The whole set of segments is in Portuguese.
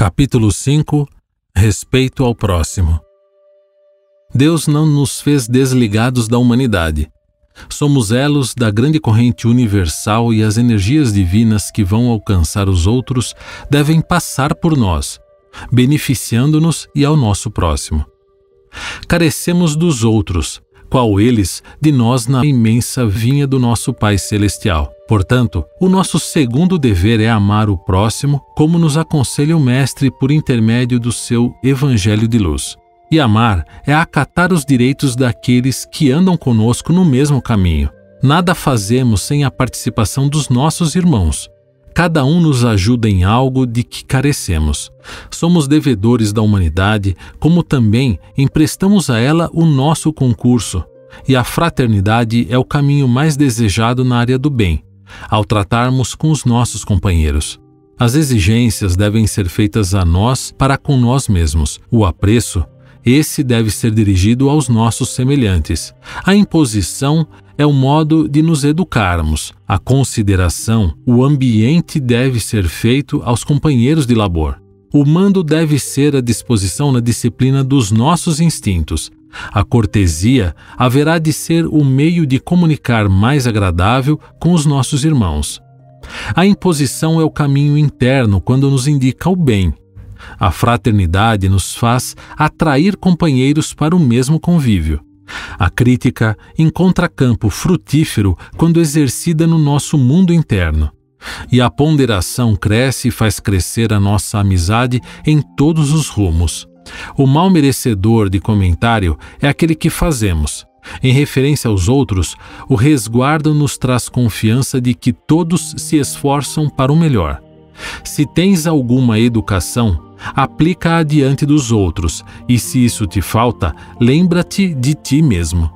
Capítulo 5 – Respeito ao próximo. Deus não nos fez desligados da humanidade. Somos elos da grande corrente universal e as energias divinas que vão alcançar os outros devem passar por nós, beneficiando-nos e ao nosso próximo. Carecemos dos outros, qual eles de nós na imensa vinha do nosso Pai Celestial. Portanto, o nosso segundo dever é amar o próximo, como nos aconselha o Mestre por intermédio do seu Evangelho de Luz. E amar é acatar os direitos daqueles que andam conosco no mesmo caminho. Nada fazemos sem a participação dos nossos irmãos. Cada um nos ajuda em algo de que carecemos. Somos devedores da humanidade, como também emprestamos a ela o nosso concurso. E a fraternidade é o caminho mais desejado na área do bem, ao tratarmos com os nossos companheiros. As exigências devem ser feitas a nós para com nós mesmos. O apreço, esse deve ser dirigido aos nossos semelhantes. A imposição é o modo de nos educarmos. A consideração, o ambiente deve ser feito aos companheiros de labor. O mando deve ser a disposição na disciplina dos nossos instintos. A cortesia haverá de ser o meio de comunicar mais agradável com os nossos irmãos. A imposição é o caminho interno quando nos indica o bem. A fraternidade nos faz atrair companheiros para o mesmo convívio. A crítica encontra campo frutífero quando exercida no nosso mundo interno. E a ponderação cresce e faz crescer a nossa amizade em todos os rumos. O mal merecedor de comentário é aquele que fazemos. Em referência aos outros, o resguardo nos traz confiança de que todos se esforçam para o melhor. Se tens alguma educação, aplica-a diante dos outros, e se isso te falta, lembra-te de ti mesmo.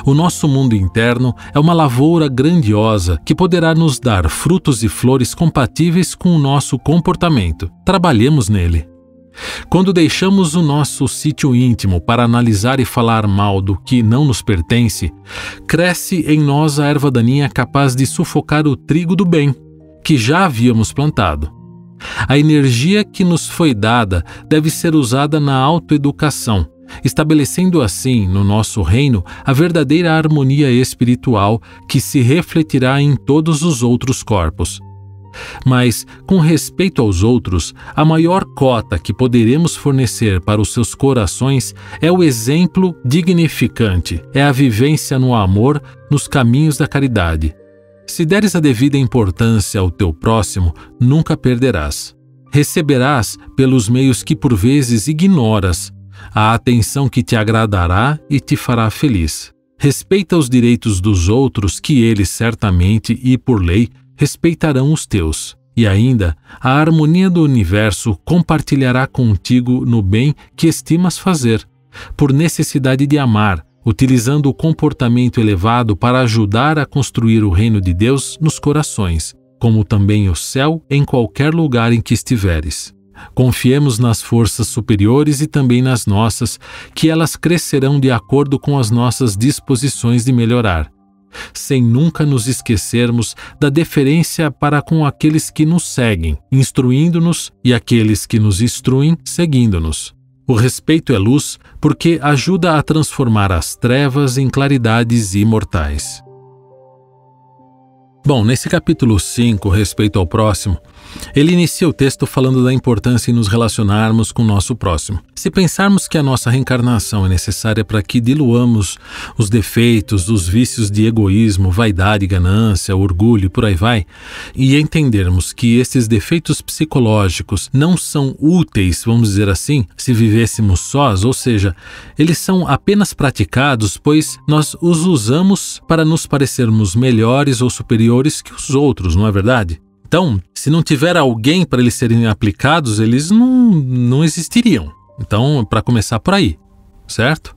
O nosso mundo interno é uma lavoura grandiosa que poderá nos dar frutos e flores compatíveis com o nosso comportamento. Trabalhemos nele. Quando deixamos o nosso sítio íntimo para analisar e falar mal do que não nos pertence, cresce em nós a erva daninha capaz de sufocar o trigo do bem, que já havíamos plantado. A energia que nos foi dada deve ser usada na autoeducação, estabelecendo assim no nosso reino a verdadeira harmonia espiritual que se refletirá em todos os outros corpos. Mas, com respeito aos outros, a maior cota que poderemos fornecer para os seus corações é o exemplo dignificante, é a vivência no amor, nos caminhos da caridade. Se deres a devida importância ao teu próximo, nunca perderás. Receberás, pelos meios que por vezes ignoras, a atenção que te agradará e te fará feliz. Respeita os direitos dos outros, que eles certamente e por lei respeitarão os teus. E ainda, a harmonia do universo compartilhará contigo no bem que estimas fazer, por necessidade de amar, utilizando o comportamento elevado para ajudar a construir o reino de Deus nos corações, como também o céu em qualquer lugar em que estiveres. Confiemos nas forças superiores e também nas nossas, que elas crescerão de acordo com as nossas disposições de melhorar, sem nunca nos esquecermos da deferência para com aqueles que nos seguem, instruindo-nos, e aqueles que nos instruem, seguindo-nos. O respeito é luz porque ajuda a transformar as trevas em claridades imortais. Bom, nesse capítulo 5, Respeito ao Próximo, ele inicia o texto falando da importância em nos relacionarmos com o nosso próximo. Se pensarmos que a nossa reencarnação é necessária para que diluamos os defeitos, os vícios de egoísmo, vaidade, ganância, orgulho e por aí vai, e entendermos que esses defeitos psicológicos não são úteis, vamos dizer assim, se vivêssemos sós, ou seja, eles são apenas praticados, pois nós os usamos para nos parecermos melhores ou superiores que os outros, não é verdade? Então, se não tiver alguém para eles serem aplicados, eles não existiriam. Então, para começar por aí, certo?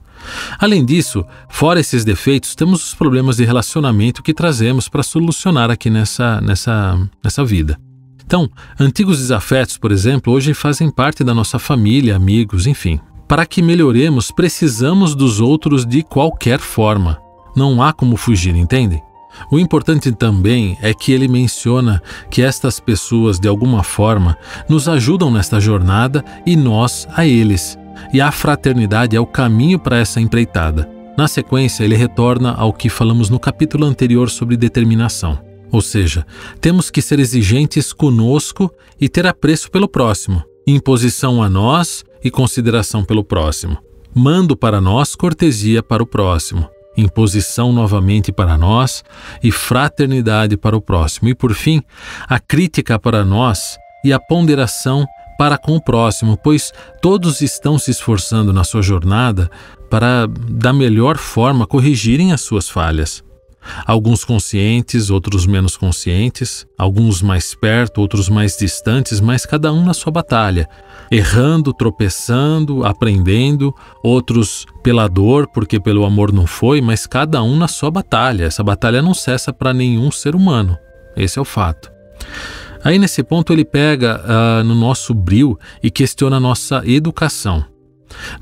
Além disso, fora esses defeitos, temos os problemas de relacionamento que trazemos para solucionar aqui nessa vida. Então, antigos desafetos, por exemplo, hoje fazem parte da nossa família, amigos, enfim. Para que melhoremos, precisamos dos outros de qualquer forma. Não há como fugir, entende? O importante também é que ele menciona que estas pessoas, de alguma forma, nos ajudam nesta jornada e nós a eles. E a fraternidade é o caminho para essa empreitada. Na sequência, ele retorna ao que falamos no capítulo anterior sobre determinação. Ou seja, temos que ser exigentes conosco e ter apreço pelo próximo, imposição a nós e consideração pelo próximo. Mando para nós, cortesia para o próximo. Imposição novamente para nós e fraternidade para o próximo. E por fim, a crítica para nós e a ponderação para com o próximo, pois todos estão se esforçando na sua jornada para, da melhor forma, corrigirem as suas falhas. Alguns conscientes, outros menos conscientes, alguns mais perto, outros mais distantes, mas cada um na sua batalha, errando, tropeçando, aprendendo, outros pela dor, porque pelo amor não foi, mas cada um na sua batalha. Essa batalha não cessa para nenhum ser humano. Esse é o fato. Aí nesse ponto ele pega no nosso bril e questiona a nossa educação.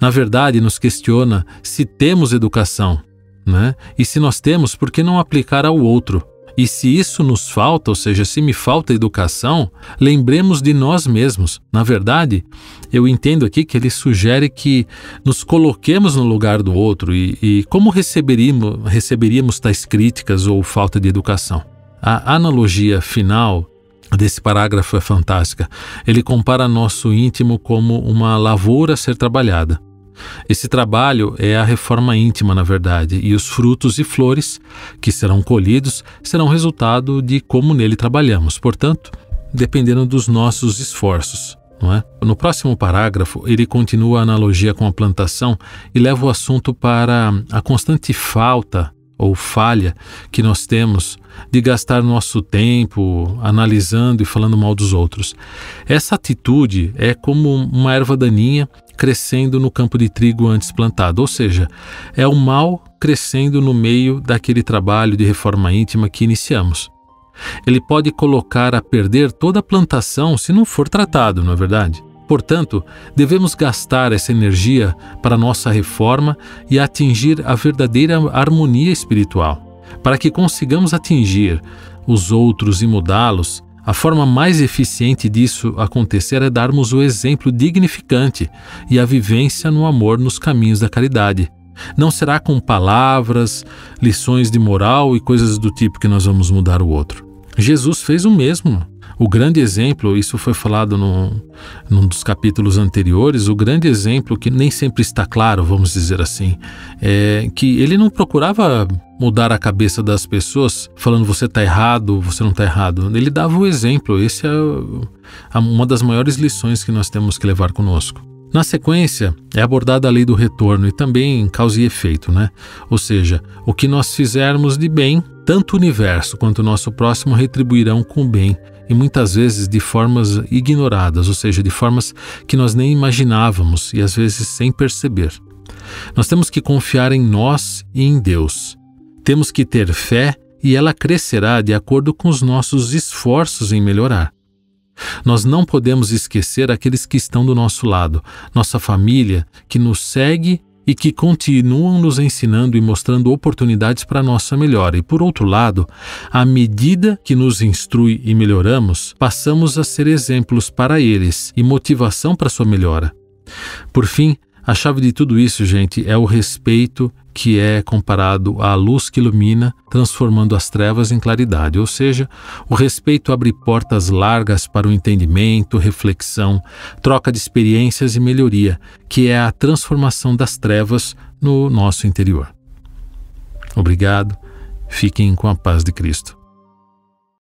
Na verdade, nos questiona se temos educação, né? E se nós temos, por que não aplicar ao outro? E se isso nos falta, ou seja, se me falta educação, lembremos de nós mesmos. Na verdade, eu entendo aqui que ele sugere que nos coloquemos no lugar do outro e como receberíamos tais críticas ou falta de educação. A analogia final desse parágrafo é fantástica. Ele compara nosso íntimo como uma lavoura a ser trabalhada. Esse trabalho é a reforma íntima, na verdade, e os frutos e flores que serão colhidos serão resultado de como nele trabalhamos, portanto, dependendo dos nossos esforços, não é? No próximo parágrafo, ele continua a analogia com a plantação e leva o assunto para a constante falta ou falha que nós temos de gastar nosso tempo analisando e falando mal dos outros. Essa atitude é como uma erva daninha crescendo no campo de trigo antes plantado, ou seja, é o mal crescendo no meio daquele trabalho de reforma íntima que iniciamos. Ele pode colocar a perder toda a plantação se não for tratado, não é verdade? Portanto, devemos gastar essa energia para nossa reforma e atingir a verdadeira harmonia espiritual. Para que consigamos atingir os outros e mudá-los, a forma mais eficiente disso acontecer é darmos o exemplo dignificante e a vivência no amor nos caminhos da caridade. Não será com palavras, lições de moral e coisas do tipo que nós vamos mudar o outro. Jesus fez o mesmo. O grande exemplo, isso foi falado num dos capítulos anteriores, o grande exemplo que nem sempre está claro, vamos dizer assim, é que ele não procurava mudar a cabeça das pessoas falando você está errado, você não está errado. Ele dava o exemplo. Esse é uma das maiores lições que nós temos que levar conosco. Na sequência, é abordada a lei do retorno e também causa e efeito, né? Ou seja, o que nós fizermos de bem, tanto o universo quanto o nosso próximo retribuirão com bem e muitas vezes de formas ignoradas, ou seja, de formas que nós nem imaginávamos e às vezes sem perceber. Nós temos que confiar em nós e em Deus. Temos que ter fé e ela crescerá de acordo com os nossos esforços em melhorar. Nós não podemos esquecer aqueles que estão do nosso lado, nossa família, que nos segue e que continuam nos ensinando e mostrando oportunidades para a nossa melhora. E por outro lado, à medida que nos instrui e melhoramos, passamos a ser exemplos para eles e motivação para sua melhora. Por fim, a chave de tudo isso, gente, é o respeito que é comparado à luz que ilumina, transformando as trevas em claridade. Ou seja, o respeito abre portas largas para o entendimento, reflexão, troca de experiências e melhoria, que é a transformação das trevas no nosso interior. Obrigado. Fiquem com a paz de Cristo.